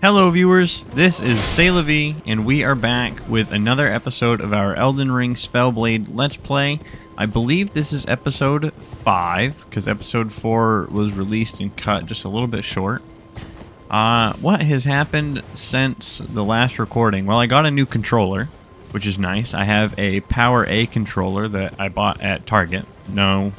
Hello viewers, this is Say-La-Vee, and we are back with another episode of our Elden Ring Spellblade Let's Play. I believe this is episode 5, because episode 4 was released and cut just a little bit short. What has happened since the last recording? Well, I got a new controller, which is nice. I have a Power A controller that I bought at Target. No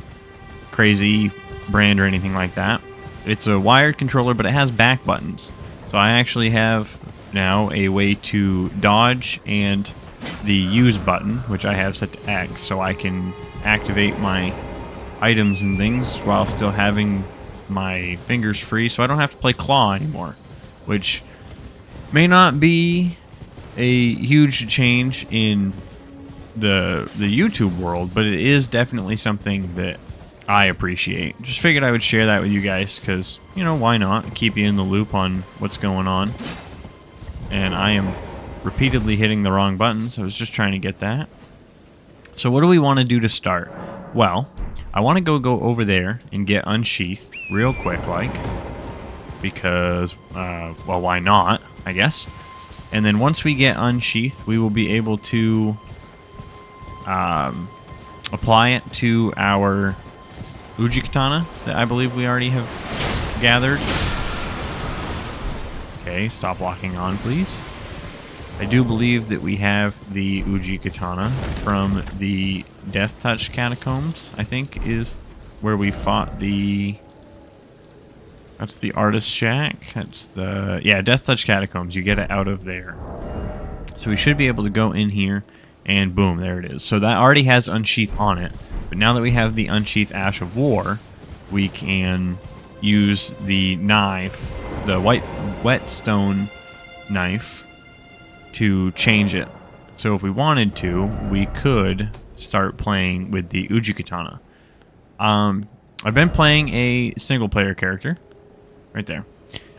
crazy brand or anything like that. It's a wired controller, but it has back buttons. So I actually have now a way to dodge and the use button, which I have set to X, so I can activate my items and things while still having my fingers free, so I don't have to play claw anymore, which may not be a huge change in the YouTube world, but it is definitely something that I appreciate. Just figured I would share that with you guys because, you know, why not? Keep you in the loop on what's going on. And I am repeatedly hitting the wrong buttons. I was just trying to get that. So what do we want to do to start? Well, I want to go over there and get unsheathed real quick, like. Because, well, why not, I guess. And then once we get unsheathed, we will be able to apply it to our Uji Katana that I believe we already have gathered. Okay, stop locking on, please. I do believe that we have the Uji Katana from the Death Touch Catacombs, I think, is where we fought the... That's the Artist Shack. That's the... Yeah, Death Touch Catacombs. You get it out of there. So we should be able to go in here, and boom, there it is. So that already has Unsheath on it. But now that we have the Unsheath Ash of War, we can use the knife, the whetstone knife, to change it. So if we wanted to, we could start playing with the Uji Katana. I've been playing a single-player character. Right there.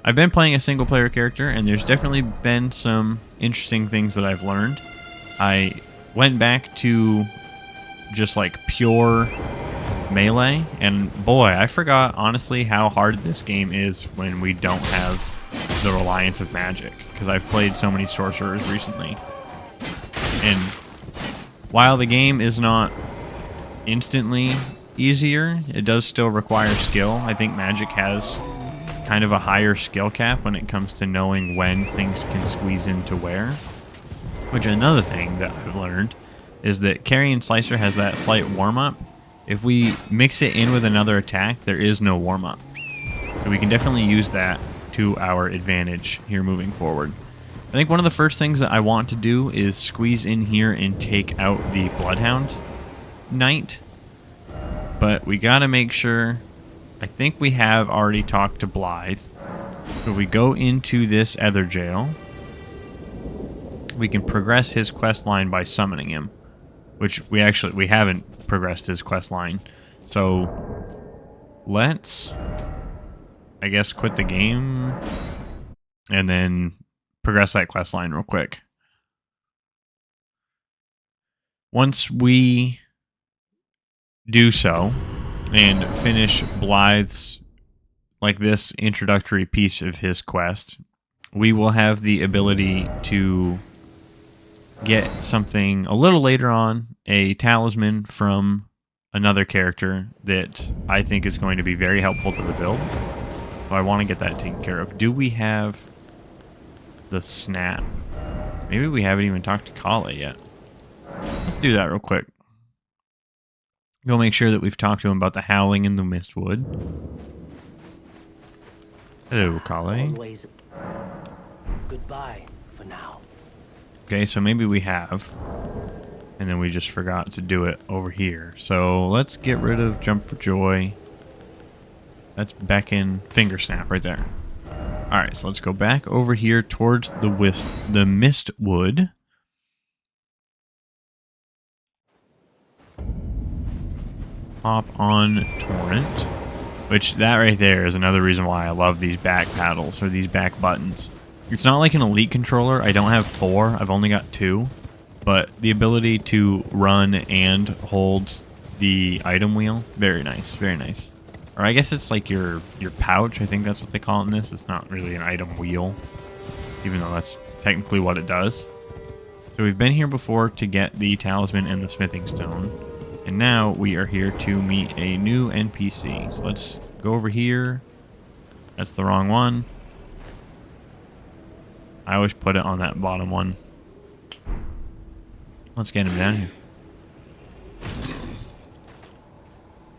I've been playing a single-player character, and there's definitely been some interesting things that I've learned. I went back to just like pure melee, and boy, I forgot honestly how hard this game is when we don't have the reliance of magic, because I've played so many sorcerers recently, and while the game is not instantly easier, it does still require skill. I think magic has kind of a higher skill cap when it comes to knowing when things can squeeze into where. Which, another thing that I've learned is that Carrion Slicer has that slight warm-up. If we mix it in with another attack, there is no warm-up. So we can definitely use that to our advantage here moving forward. I think one of the first things that I want to do is squeeze in here and take out the Bloodhound Knight. But we gotta make sure... I think we have already talked to Blythe. So we go into this Ether Jail. We can progress his quest line by summoning him, which we haven't progressed his quest line. So let's, I guess, quit the game and then progress that quest line real quick. Once we do so and finish Blythe's, like, this introductory piece of his quest, we will have the ability to get something a little later on, a talisman from another character that I think is going to be very helpful to the build. So I want to get that taken care of. Do we have the snap? Maybe we haven't even talked to Kale yet. Let's do that real quick. Go make sure that we've talked to him about the Howling in the Mistwood. Hello, Kale. Always goodbye for now. Okay, so maybe we have, and then we just forgot to do it over here. So let's get rid of Jump for Joy. That's Beckon, Finger Snap right there. Alright, so let's go back over here towards the Mistwood. Hop on Torrent, which that right there is another reason why I love these back paddles, or these back buttons. It's not like an Elite controller. I don't have 4. I've only got 2. But the ability to run and hold the item wheel, very nice, very nice. Or I guess it's like your pouch. I think that's what they call it in this. It's not really an item wheel. even though that's technically what it does. So we've been here before to get the talisman and the smithing stone, and now we are here to meet a new NPC. So let's go over here. That's the wrong one. I always put it on that bottom one. Let's get him down here.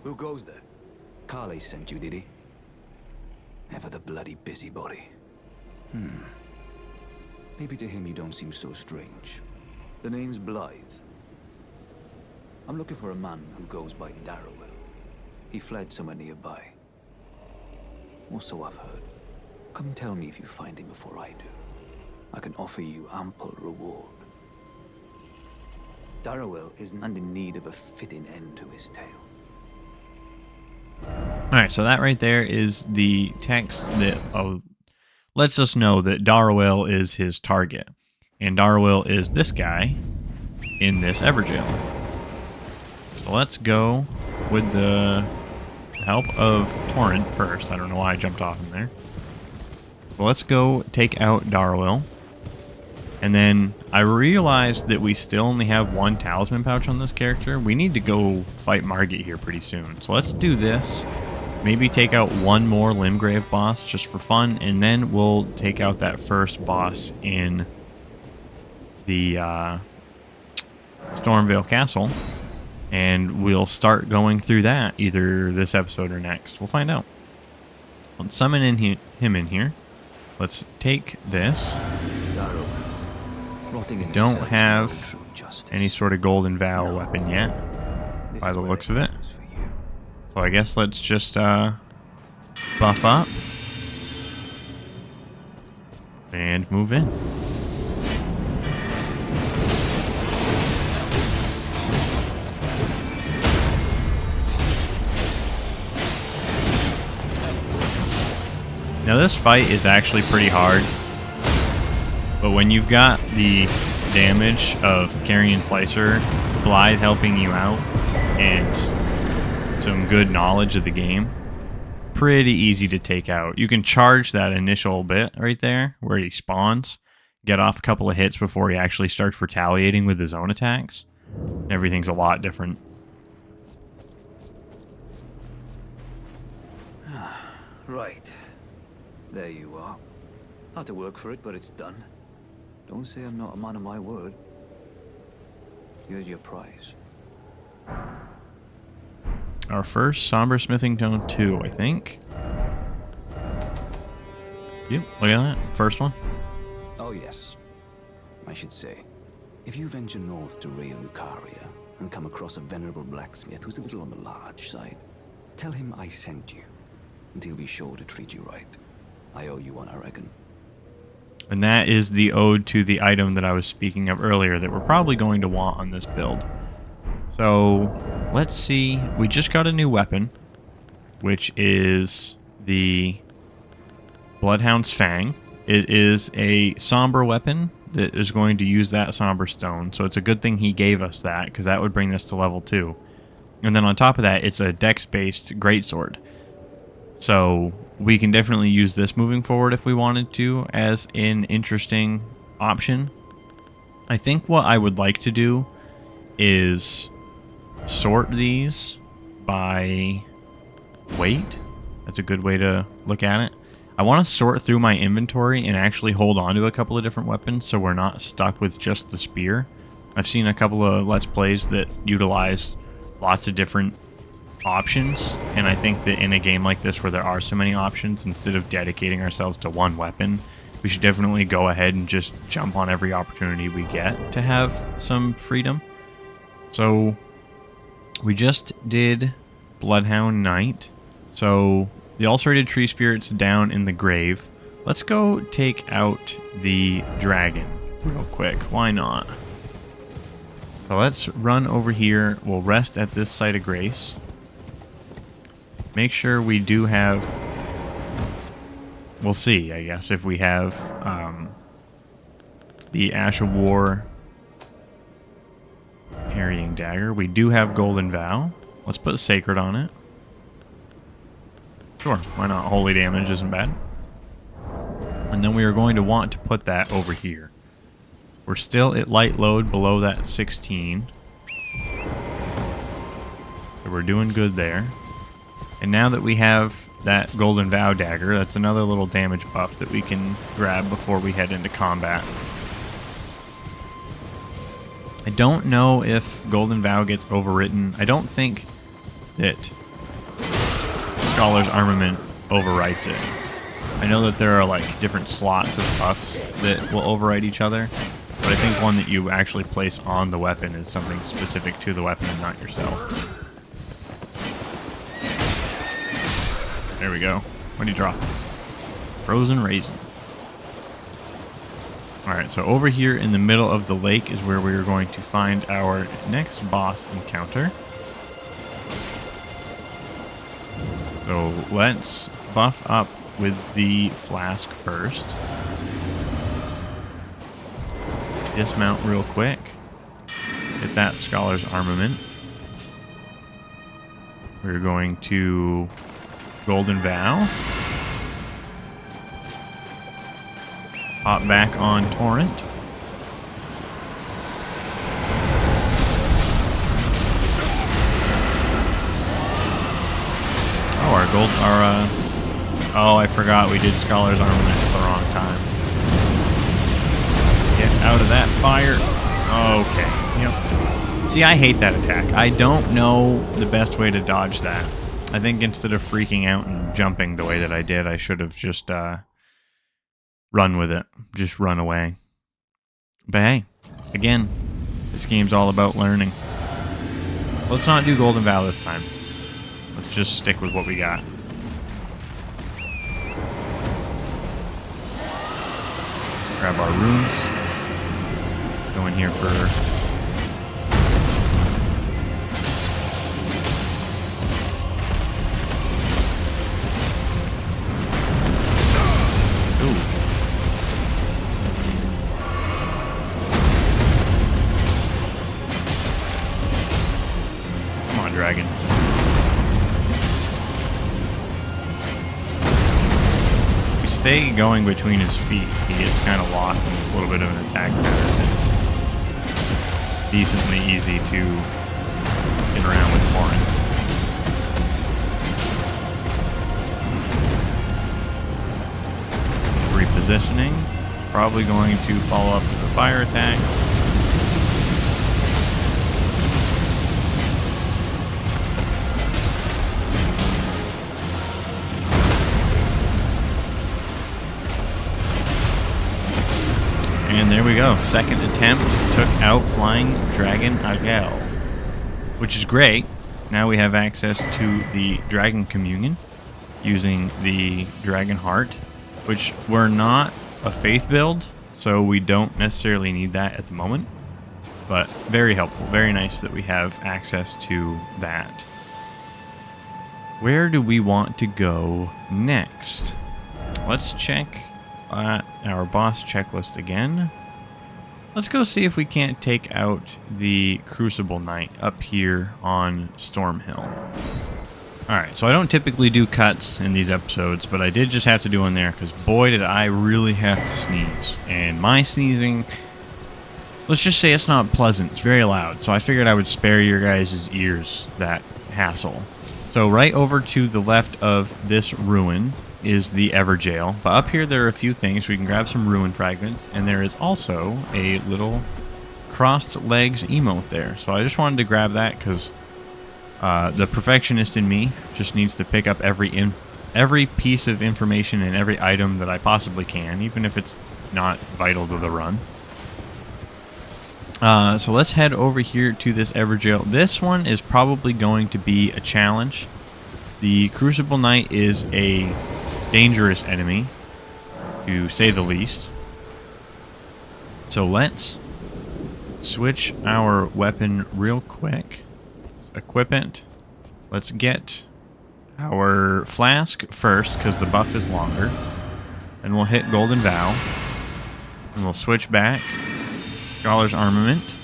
Who goes there? Carly sent you, did he? Ever the bloody busybody. Maybe to him you don't seem so strange. The name's Blythe. I'm looking for a man who goes by Darrowell. He fled somewhere nearby. Or so I've heard. Come tell me if you find him before I do. I can offer you ample reward. Darrowell is in need of a fitting end to his tale. Alright, so that right there is the text that lets us know that Darrowell is his target. And Darrowell is this guy in this Everjail. So let's go with the help of Torrent first. I don't know why I jumped off in there. So let's go take out Darrowell. And then I realized that we still only have one talisman pouch on this character. We need to go fight Margit here pretty soon. So let's do this. Maybe take out one more Limgrave boss just for fun. And then we'll take out that first boss in the Stormvale Castle. And we'll start going through that either this episode or next. We'll find out. Let's summon him in here. Let's take this. Don't have any sort of Golden Vow weapon yet, by the looks of it. So I guess let's just buff up and move in. Now this fight is actually pretty hard. But when you've got the damage of Carrion Slicer, Blythe helping you out, and some good knowledge of the game, pretty easy to take out. You can charge that initial bit right there where he spawns, get off a couple of hits before he actually starts retaliating with his own attacks. Everything's a lot different. Right. There you are. Had to work for it, but it's done. Don't say I'm not a man of my word. Here's your prize. Our first Somber Smithing Stone 2, I think. Yep, look at that. First one. Oh yes. I should say, if you venture north to Rea Lucaria and come across a venerable blacksmith who's a little on the large side, tell him I sent you, and he'll be sure to treat you right. I owe you one, I reckon. And that is the ode to the item that I was speaking of earlier that we're probably going to want on this build. So, let's see. We just got a new weapon, which is the Bloodhound's Fang. It is a somber weapon that is going to use that somber stone. So it's a good thing he gave us that, because that would bring this to level 2. And then on top of that, it's a dex-based greatsword. So we can definitely use this moving forward if we wanted to as an interesting option. I think what I would like to do is sort these by weight. That's a good way to look at it. I want to sort through my inventory and actually hold on to a couple of different weapons so we're not stuck with just the spear. I've seen a couple of Let's Plays that utilize lots of different options, and I think that in a game like this where there are so many options, instead of dedicating ourselves to one weapon, we should definitely go ahead and just jump on every opportunity we get to have some freedom. So we just did Bloodhound Knight, so the ulcerated tree spirit's down in the grave. Let's go take out the dragon real quick. Why not? So let's run over here. We'll rest at this site of grace. Make sure we do have... We'll see, I guess, if we have the Ash of War Parrying Dagger. We do have Golden Vow. Let's put Sacred on it. Sure, why not? Holy damage isn't bad. And then we are going to want to put that over here. We're still at light load below that 16. So we're doing good there. And now that we have that Golden Vow dagger, that's another little damage buff that we can grab before we head into combat. I don't know if Golden Vow gets overwritten. I don't think that Scholar's Armament overwrites it. I know that there are like different slots of buffs that will overwrite each other, but I think one that you actually place on the weapon is something specific to the weapon and not yourself. There we go. What do you drop? Frozen Raisin. Alright, so over here in the middle of the lake is where we're going to find our next boss encounter. So let's buff up with the flask first. Dismount real quick. Get that Scholar's Armament. We're going to Golden Vow. Hop back on Torrent. Oh, our gold, oh, I forgot we did Scholar's Armament at the wrong time. Get out of that fire. Okay, yep. See, I hate that attack. I don't know the best way to dodge that. I think instead of freaking out and jumping the way that I did, I should have just, run with it. Just run away. But hey, again, this game's all about learning. Let's not do Golden Vow this time. Let's just stick with what we got. Grab our runes. Go in here for... Dragon. If we stay going between his feet, he gets kind of lost in this little bit of an attack pattern. It's decently easy to get around with Torrent. Repositioning. Probably going to follow up with a fire attack. And there we go. Second attempt took out Flying Dragon Agel, which is great. Now we have access to the Dragon Communion using the Dragon Heart, which we're not a faith build, so we don't necessarily need that at the moment. But very helpful. Very nice that we have access to that. Where do we want to go next? Let's check our boss checklist again. Let's go see if we can't take out the Crucible Knight up here on Storm Hill. Alright, so I don't typically do cuts in these episodes, but I did just have to do one there because boy did I really have to sneeze. And my sneezing, let's just say it's not pleasant. It's very loud, so I figured I would spare your guys' ears that hassle. So right over to the left of this ruin is the Everjail, but up here there are a few things. We can grab some ruin fragments, and there is also a little crossed legs emote there. So I just wanted to grab that because the perfectionist in me just needs to pick up every piece of information and every item that I possibly can, even if it's not vital to the run. So let's head over here to this Everjail. This one is probably going to be a challenge. The Crucible Knight is a dangerous enemy, to say the least. So let's switch our weapon real quick. Let's equip it. Let's get our flask first, because the buff is longer. And we'll hit Golden Vow. And we'll switch back. Scholar's Armament.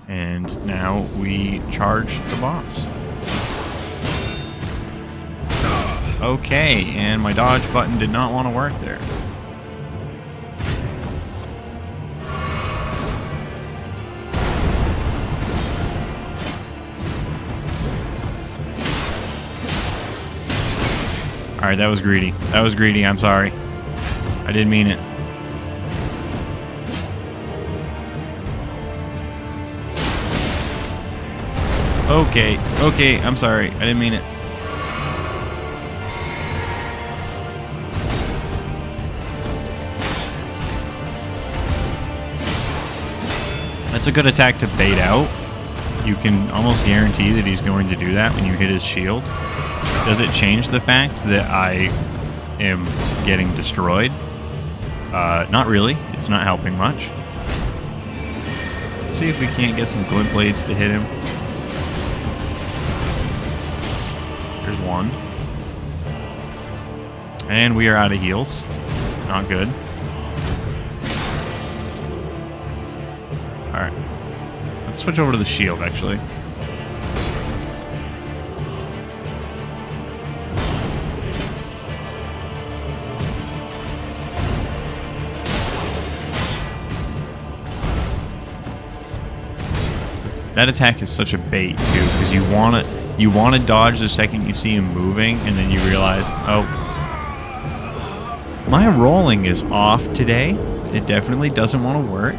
And now we charge the boss. Okay, and my dodge button did not want to work there. Alright, that was greedy. That was greedy, I'm sorry. I didn't mean it. Okay, I'm sorry. I didn't mean it. That's a good attack to bait out. You can almost guarantee that he's going to do that when you hit his shield. Does it change the fact that I am getting destroyed? Not really. It's not helping much. Let's see if we can't get some glint blades to hit him. There's one. And we are out of heals. Not good. Alright. Let's switch over to the shield, actually. That attack is such a bait, too, because you want to dodge the second you see him moving, and then you realize, oh, my rolling is off today. It definitely doesn't want to work.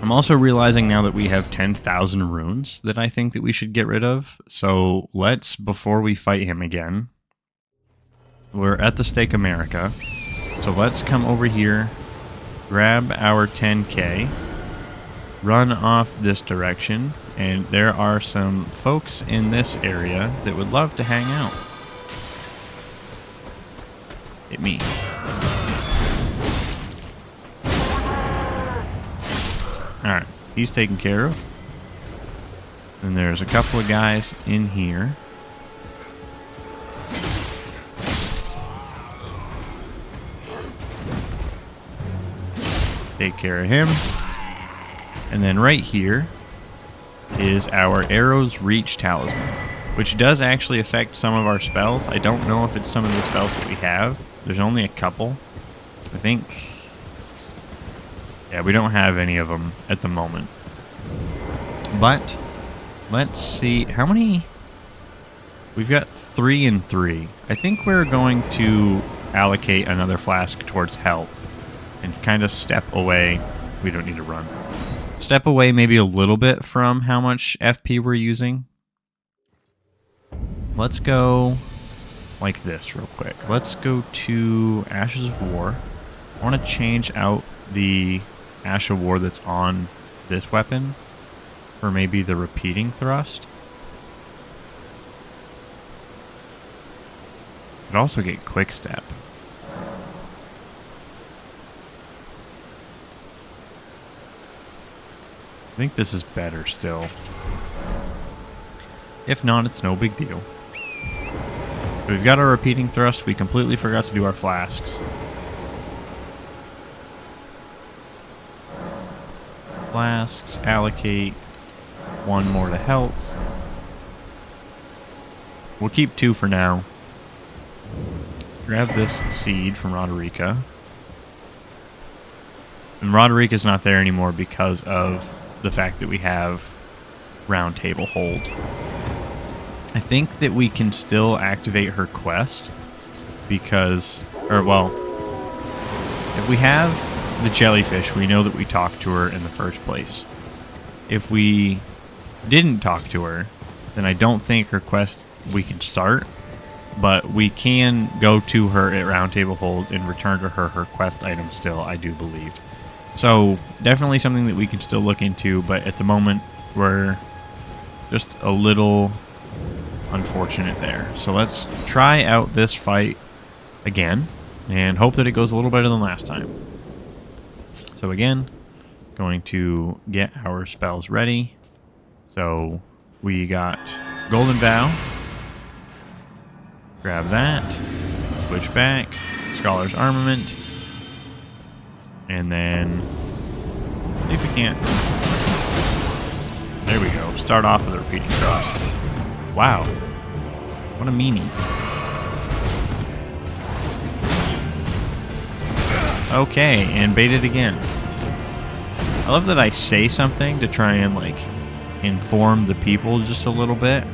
I'm also realizing now that we have 10,000 runes that I think that we should get rid of. So let's, before we fight him again, we're at the Stake America. So let's come over here, grab our 10k, run off this direction, and there are some folks in this area that would love to hang out. Hit me. Alright, he's taken care of. And there's a couple of guys in here. Take care of him. And then right here is our Arrow's Reach Talisman, which does actually affect some of our spells. I don't know if it's some of the spells that we have. There's only a couple. I think... yeah, we don't have any of them at the moment. But let's see. How many? We've got 3 and 3. I think we're going to allocate another flask towards health and kind of step away. We don't need to run. Step away maybe a little bit from how much FP we're using. Let's go like this real quick. Let's go to Ashes of War. I want to change out the Ash of War that's on this weapon for maybe the repeating thrust. Could also get quick step. I think this is better still. If not, it's no big deal. We've got our repeating thrust. We completely forgot to do our flasks. Flasks, allocate 1 more to health. We'll keep 2 for now. Grab this seed from Roderica. And Roderica's not there anymore because of the fact that we have Round Table Hold. I think that we can still activate her quest because, or well, if we have the jellyfish, we know that we talked to her in the first place. If we didn't talk to her, then I don't think her quest we can start, but we can go to her at Round Table Hold and return to her quest item still, I do believe. So definitely something that we can still look into, but at the moment we're just a little unfortunate there. So let's try out this fight again and hope that it goes a little better than last time. So again, going to get our spells ready. So we got Golden Vow. Grab that. Switch back. Scholar's Armament. And then, see if we can't. There we go. Start off with a repeating thrust. Wow. What a meanie. Okay, and bait it again. I love that I say something to try and, like, inform the people just a little bit,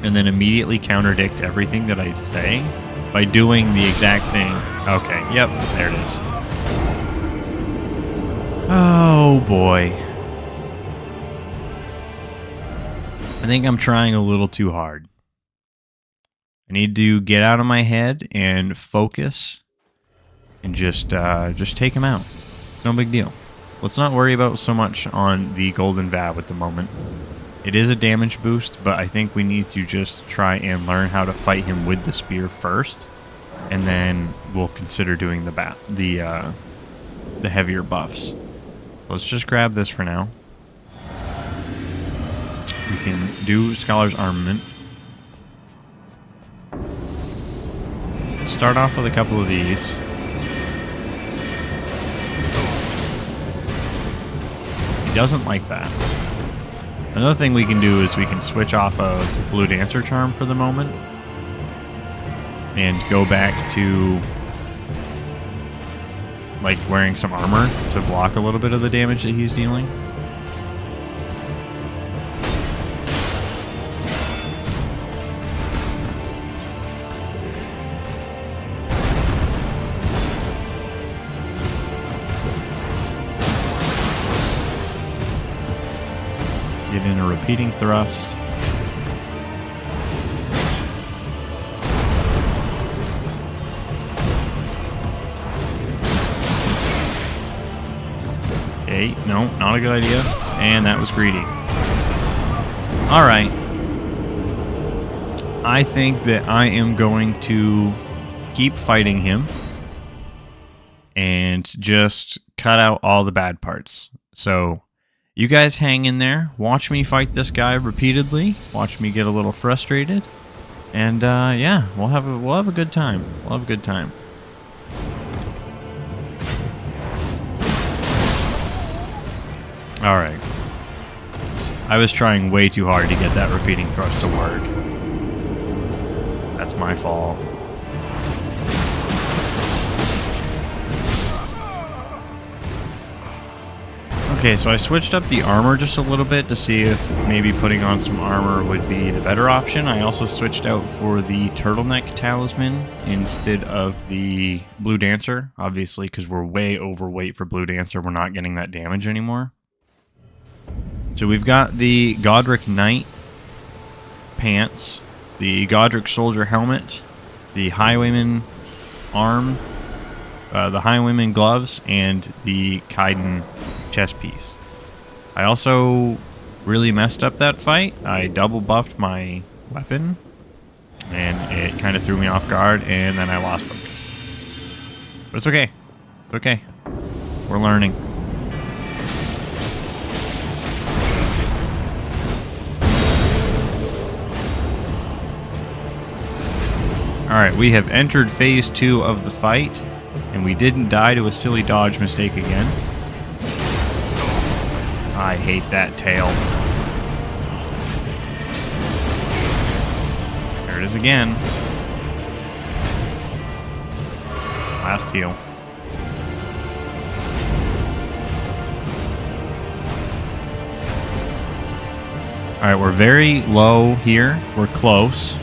and then immediately contradict everything that I say. by doing the exact thing. Okay, yep, there it is. Oh boy. I think I'm trying a little too hard. I need to get out of my head and focus and just take him out. No big deal. Let's not worry about so much on the Golden Vab at the moment. It is a damage boost, but I think we need to just try and learn how to fight him with the spear first, and then we'll consider doing the heavier buffs. Let's just grab this for now. We can do Scholar's Armament. Let's start off with a couple of these. He doesn't like that. Another thing we can do is we can switch off of Blue Dancer Charm for the moment and go back to like wearing some armor to block a little bit of the damage that he's dealing. Get in a repeating thrust. Okay, no, not a good idea. And that was greedy. Alright. I think that I am going to keep fighting him and just cut out all the bad parts. So you guys hang in there. Watch me fight this guy repeatedly. Watch me get a little frustrated. And yeah, we'll have a good time. We'll have a good time. All right. I was trying way too hard to get that repeating thrust to work. That's my fault. Okay, so I switched up the armor just a little bit to see if maybe putting on some armor would be the better option. I also switched out for the turtleneck talisman instead of the Blue Dancer, obviously because we're way overweight for Blue Dancer. We're not getting that damage anymore. So we've got the Godric Knight pants, the Godric Soldier helmet, the Highwayman arm, the Highwayman gloves, and the Kaiden chest piece. I also really messed up that fight. I double buffed my weapon, and it kind of threw me off guard, and then I lost focus. But it's okay. It's okay. We're learning. Alright, we have entered phase 2 of the fight, and we didn't die to a silly dodge mistake again. I hate that tail. There it is again. Last heal. Alright, we're very low here. We're close.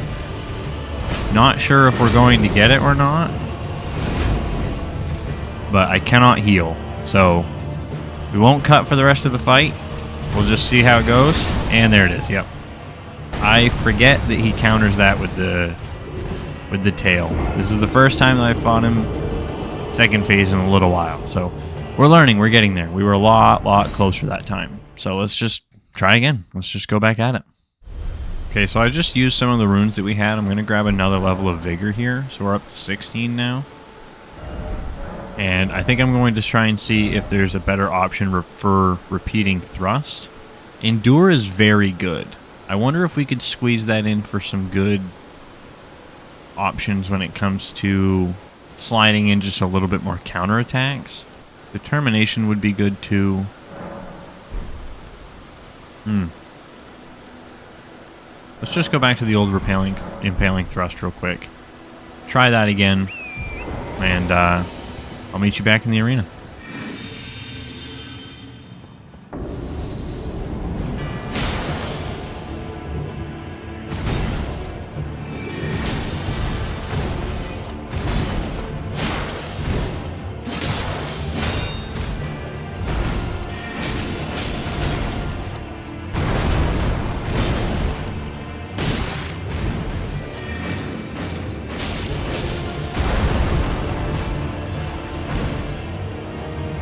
Not sure if we're going to get it or not. But I cannot heal. So we won't cut for the rest of the fight. We'll just see how it goes. And there it is. Yep. I forget that he counters that with the tail. This is the first time that I fought him second phase in a little while. So we're learning. We're getting there. We were a lot closer that time. So let's just try again. Let's just go back at it. Okay, so I just used some of the runes that we had. I'm going to grab another level of Vigor here. So we're up to 16 now. And I think I'm going to try and see if there's a better option for repeating thrust. Endure is very good. I wonder if we could squeeze that in for some good options when it comes to sliding in just a little bit more counterattacks. Determination would be good too. Let's just go back to the old impaling thrust real quick. Try that again, and I'll meet you back in the arena.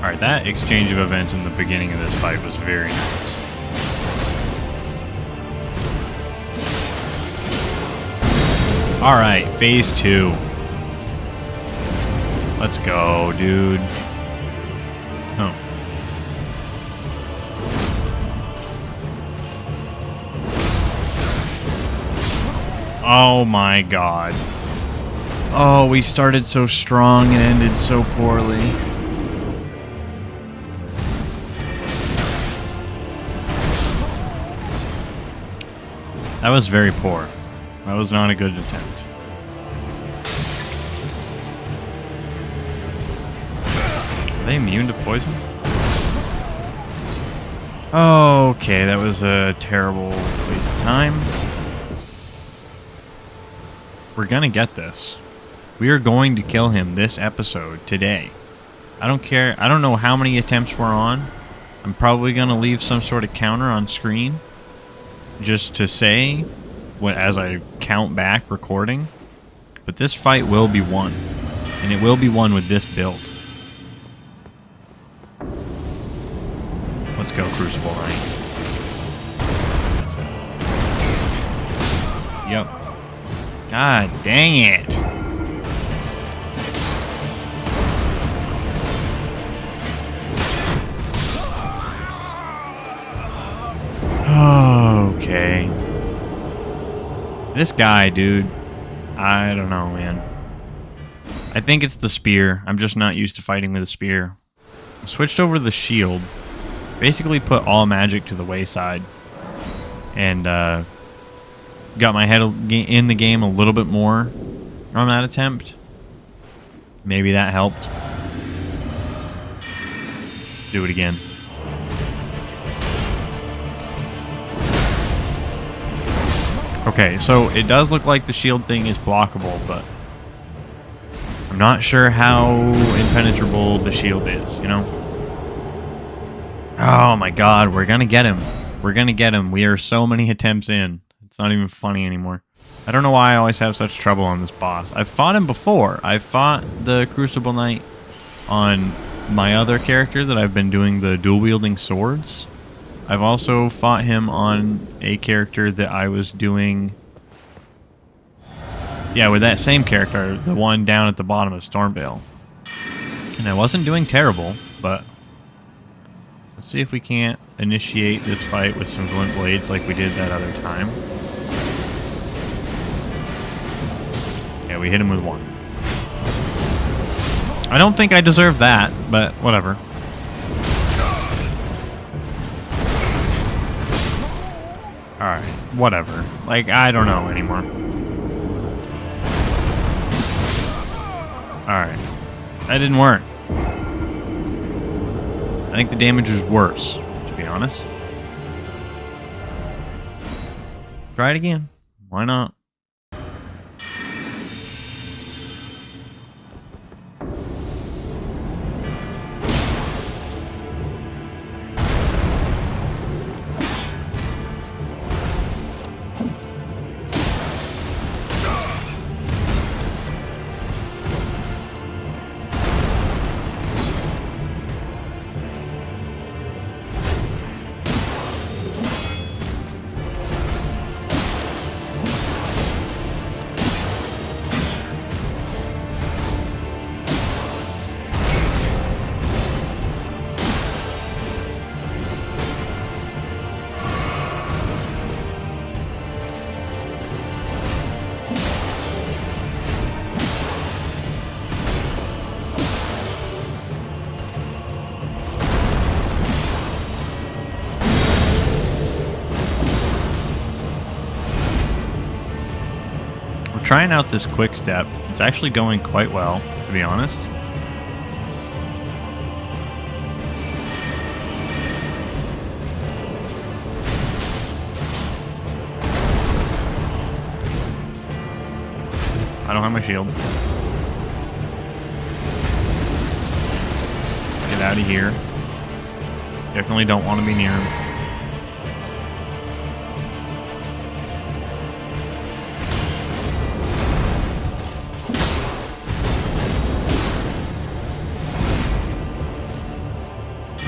Alright, that exchange of events in the beginning of this fight was very nice. Alright, phase 2. Let's go, dude. Oh. Oh my god. Oh, we started so strong and ended so poorly. That was very poor. That was not a good attempt. Are they immune to poison? Okay, that was a terrible waste of time. We're gonna get this. We are going to kill him this episode, today. I don't care. I don't know how many attempts we're on. I'm probably gonna leave some sort of counter on screen just to say as I count back recording. But this fight will be won. And it will be won with this build. Let's go, Crucible Knight. That's it. Yep. God dang it. Okay. This guy, dude. I don't know, man. I think it's the spear. I'm just not used to fighting with a spear. I switched over to the shield. Basically put all magic to the wayside. And got my head in the game a little bit more on that attempt. Maybe that helped. Do it again. Okay, so it does look like the shield thing is blockable, but I'm not sure how impenetrable the shield is, you know? Oh my god, we're gonna get him. We're gonna get him. We are so many attempts in. It's not even funny anymore. I don't know why I always have such trouble on this boss. I've fought him before. I've fought the Crucible Knight on my other character that I've been doing the dual-wielding swords. I've also fought him on a character that I was doing... Yeah, with that same character, the one down at the bottom of Stormvale. And I wasn't doing terrible, but... Let's see if we can't initiate this fight with some glint blades like we did that other time. Yeah, we hit him with one. I don't think I deserve that, but whatever. Alright, whatever. Like, I don't know anymore. Alright. That didn't work. I think the damage was worse, to be honest. Try it again. Why not? Trying out this quick step. It's actually going quite well, to be honest. I don't have my shield. Get out of here. Definitely don't want to be near him.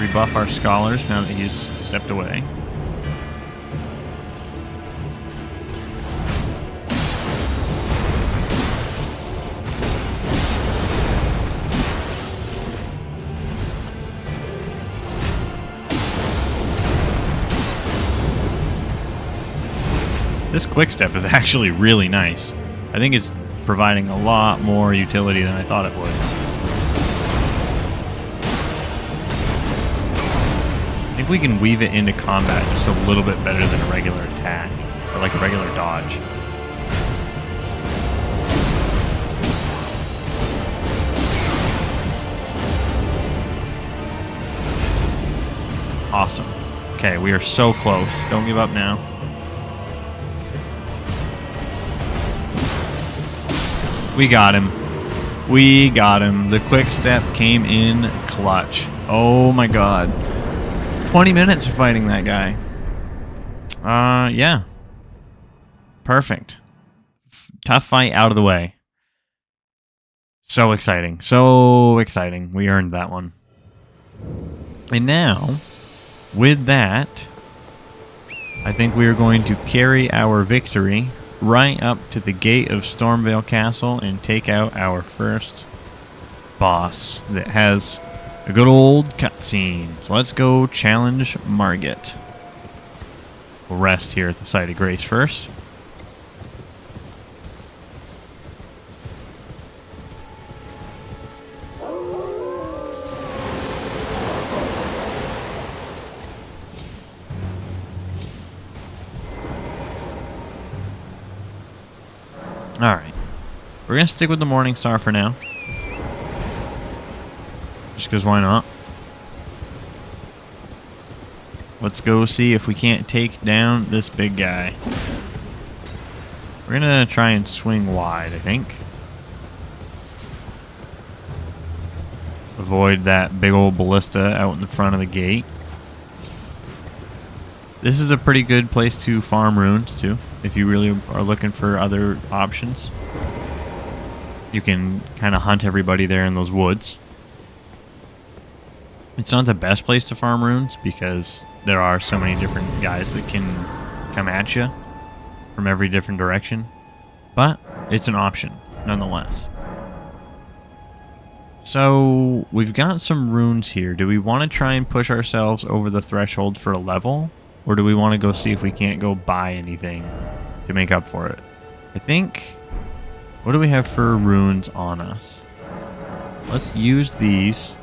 rebuff our scholars now that he's stepped away. This quick step is actually really nice. I think it's providing a lot more utility than I thought it would. I think we can weave it into combat just a little bit better than a regular attack, or like a regular dodge. Awesome. Okay, we are so close. Don't give up now. We got him. We got him. The quick step came in clutch. Oh my god. 20 minutes of fighting that guy. Yeah. Perfect. Tough fight out of the way. So exciting. So exciting. We earned that one. And now, with that, I think we are going to carry our victory right up to the gate of Stormvale Castle and take out our first boss that has a good old cutscene. So let's go challenge Margit. We'll rest here at the site of grace first. Alright. We're going to stick with the Morning Star for now. Just because why not? Let's go see if we can't take down this big guy. We're going to try and swing wide, I think. Avoid that big old ballista out in the front of the gate. This is a pretty good place to farm runes, too, if you really are looking for other options. You can kind of hunt everybody there in those woods. It's not the best place to farm runes because there are so many different guys that can come at you from every different direction, but it's an option nonetheless. So we've got some runes here. Do we want to try and push ourselves over the threshold for a level, or do we want to go see if we can't go buy anything to make up for it? I think, what do we have for runes on us? Let's use these.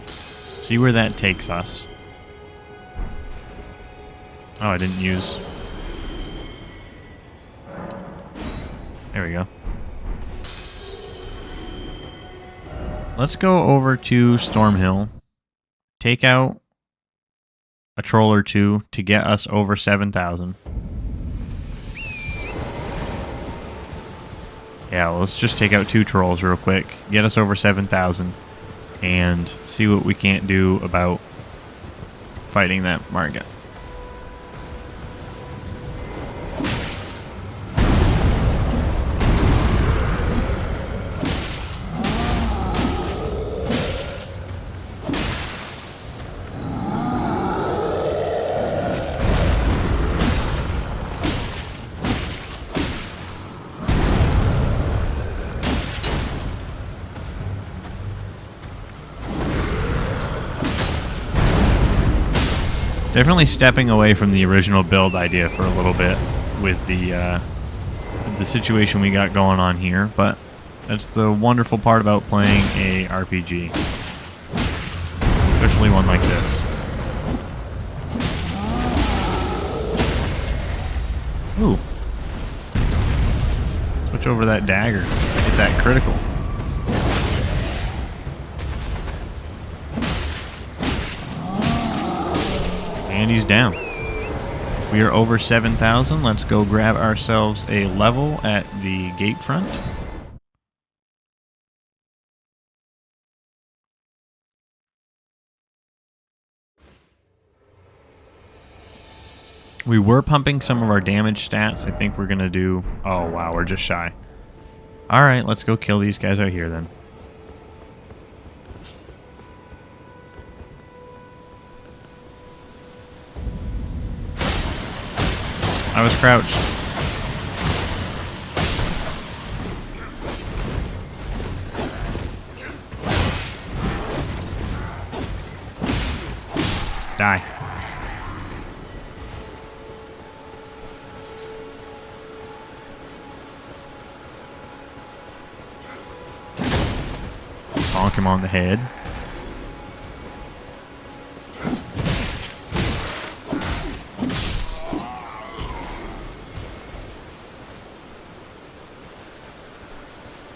See where that takes us. Oh, I didn't use. There we go. Let's go over to Stormhill. Take out a troll or two to get us over 7,000. Yeah, well, let's just take out 2 trolls real quick. Get us over 7,000. And see what we can't do about fighting that Margit. Definitely stepping away from the original build idea for a little bit with the situation we got going on here, but that's the wonderful part about playing a RPG, especially one like this. Ooh. Switch over that dagger. Get that critical. And he's down. We are over 7,000. Let's go grab ourselves a level at the gate front. We were pumping some of our damage stats. I think we're going to do... Oh, wow, we're just shy. Alright, let's go kill these guys out here then. I was crouched. Die. Bonk him on the head.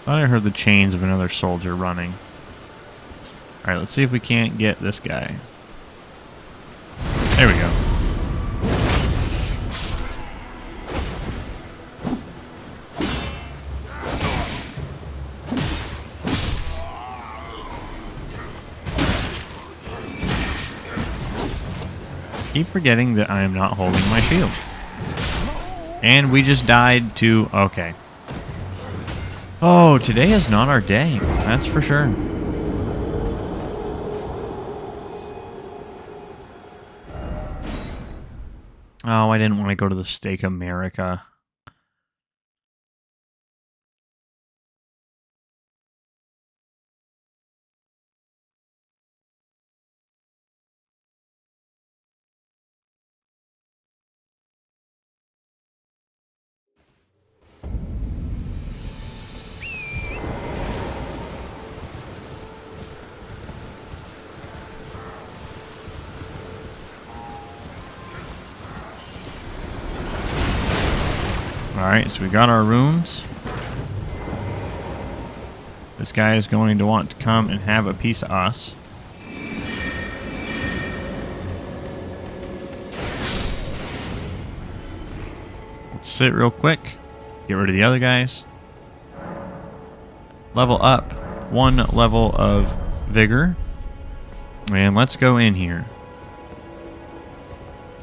Thought I heard the chains of another soldier running. Alright, let's see if we can't get this guy. There we go. Keep forgetting that I am not holding my shield. And we just died to... Okay. Oh, today is not our day. That's for sure. Oh, I didn't want to go to the Stake America. Alright, so we got our runes. This guy is going to want to come and have a piece of us. Let's sit real quick. Get rid of the other guys. Level up. 1 level of vigor. And let's go in here.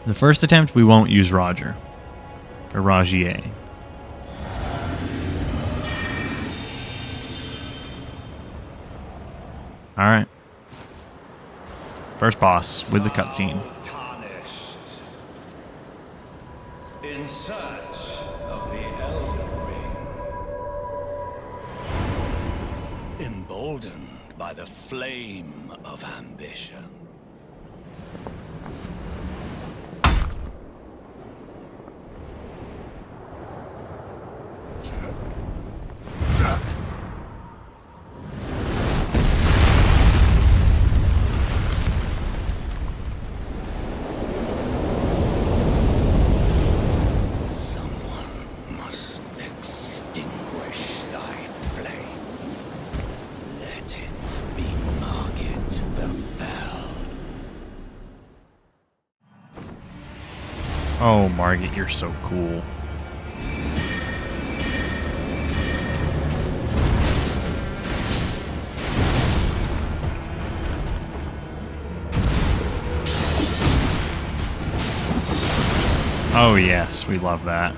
The first attempt, we won't use Roger. Or Rajier. Alright. First boss with the cutscene. Tarnished. In search of the Elden Ring. Emboldened by the flame of ambition. Oh, Margit, you're so cool. Oh yes, we love that.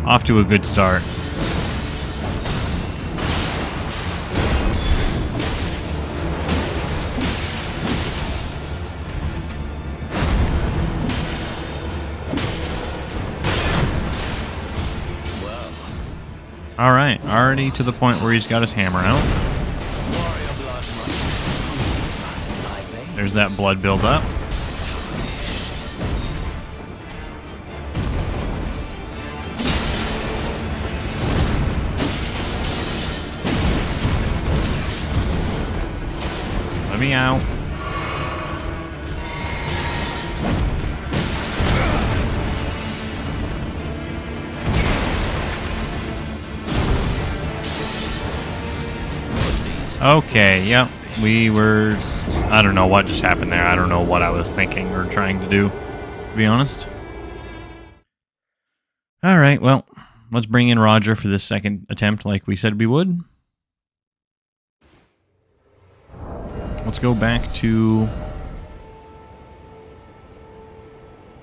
Off to a good start. Alright, already to the point where he's got his hammer out. There's that blood buildup. Let me out. Okay, yep. We were... I don't know what just happened there. I don't know what I was thinking or trying to do, to be honest. Alright, well, let's bring in Roger for this second attempt like we said we would. Let's go back to...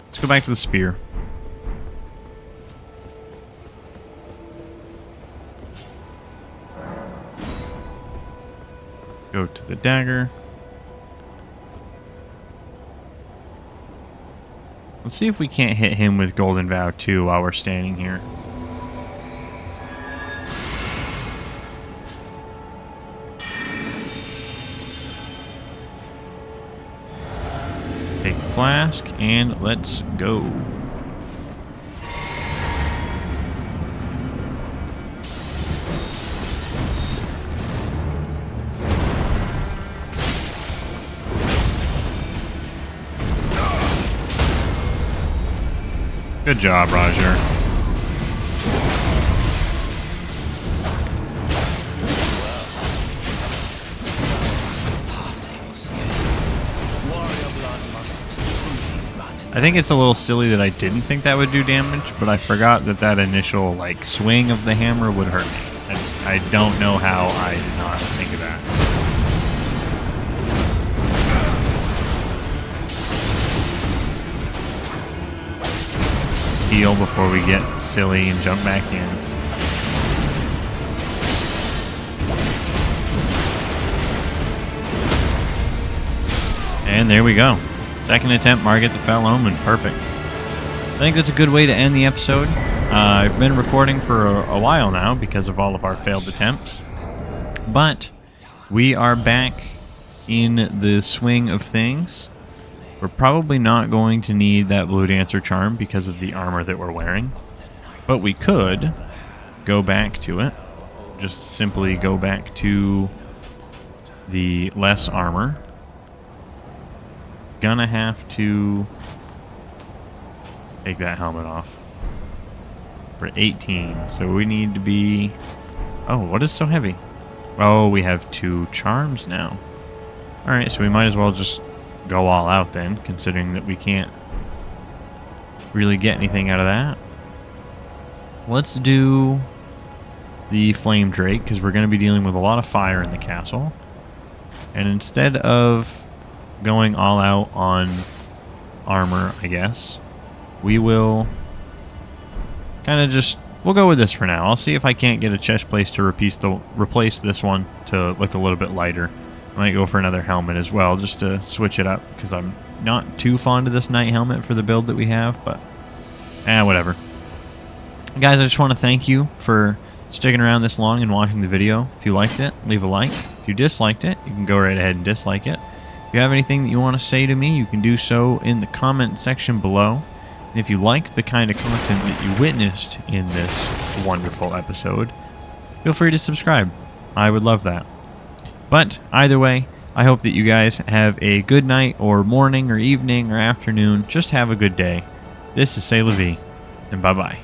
Let's go back to the spear. Go to the dagger. Let's see if we can't hit him with Golden Vow too while we're standing here. Take the flask and let's go. Good job, Roger. I think it's a little silly that I didn't think that would do damage, but I forgot that that initial like swing of the hammer would hurt me. I don't know how I did not think of that. Heal before we get silly and jump back in. And there we go. Second attempt, Margit the Fell Omen. Perfect. I think that's a good way to end the episode. I've been recording for a while now because of all of our failed attempts. But we are back in the swing of things. We're probably not going to need that Blue Dancer charm because of the armor that we're wearing. But we could go back to it. Just simply go back to the less armor. Gonna have to take that helmet off. We're 18, so we need to be... Oh, what is so heavy? Oh, we have 2 charms now. Alright, so we might as well just go all out then, considering that we can't really get anything out of that. Let's do the Flame Drake, because we're going to be dealing with a lot of fire in the castle. And instead of going all out on armor, I guess, we will kind of just... We'll go with this for now. I'll see if I can't get a chest plate to replace this one to look a little bit lighter. I might go for another helmet as well, just to switch it up, because I'm not too fond of this knight helmet for the build that we have, but whatever. Guys, I just want to thank you for sticking around this long and watching the video. If you liked it, leave a like. If you disliked it, you can go right ahead and dislike it. If you have anything that you want to say to me, you can do so in the comment section below. And if you liked the kind of content that you witnessed in this wonderful episode, feel free to subscribe. I would love that. But either way, I hope that you guys have a good night or morning or evening or afternoon. Just have a good day. This is Say-La-Vee, and bye-bye.